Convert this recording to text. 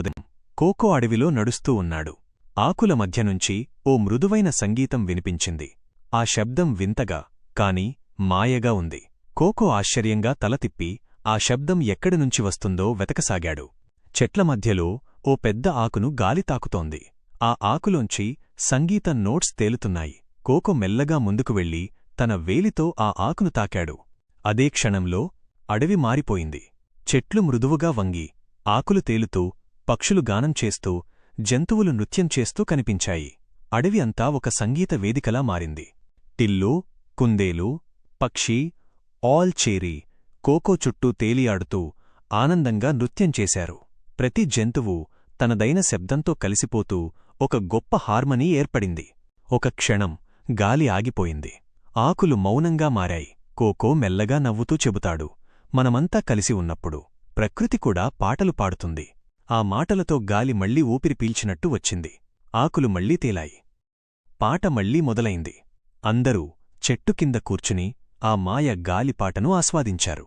ఉదయం కోకో అడవిలో నడుస్తూ ఉన్నాడు. ఆకుల మధ్యనుంచి ఓ మృదువైన సంగీతం వినిపించింది. ఆ శబ్దం వింతగా, కాని మాయగా ఉంది. కోకో ఆశ్చర్యంగా తల తిప్పి ఆ శబ్దం ఎక్కడినుంచి వస్తుందో వెతకసాగాడు. చెట్ల మధ్యలో ఓ పెద్ద ఆకును గాలి తాకుతోంది. ఆ ఆకులోంచి సంగీతం నోట్స్ తేలుతున్నాయి. కోకో మెల్లగా ముందుకు వెళ్లి తన వేలితో ఆ ఆకును తాకాడు. అదే క్షణంలో అడవి మారిపోయింది. చెట్లు మృదువుగా వంగి, ఆకులు తేలుతూ, పక్షులు గానం చేస్తూ, జంతువులు నృత్యం చేస్తూ కనిపించాయి. అడవి అంతా ఒక సంగీత వేదికలా మారింది. టిల్లు, కుందేలు, పక్షి, ఆల్ చేరి కోకో చుట్టూ తేలియాడుతూ ఆనందంగా నృత్యం చేశారు. ప్రతి జంతువు తనదైన శబ్దంతో కలిసిపోతూ ఒక గొప్ప హార్మనీ ఏర్పడింది. ఒక క్షణం గాలి ఆగిపోయింది. ఆకులు మౌనంగా మారాయి. కోకో మెల్లగా నవ్వుతూ చెబుతాడు, మనమంతా కలిసి ఉన్నప్పుడు ప్రకృతి కూడా పాటలు పాడుతుంది. ఆ మాటలతో గాలి మళ్లీ ఊపిరి పీల్చినట్టు వచ్చింది. ఆకులు మళ్లీ తేలాయి. పాట మళ్లీ మొదలైంది. అందరూ చెట్టు కింద కూర్చుని ఆ మాయ గాలిపాటను ఆస్వాదించారు.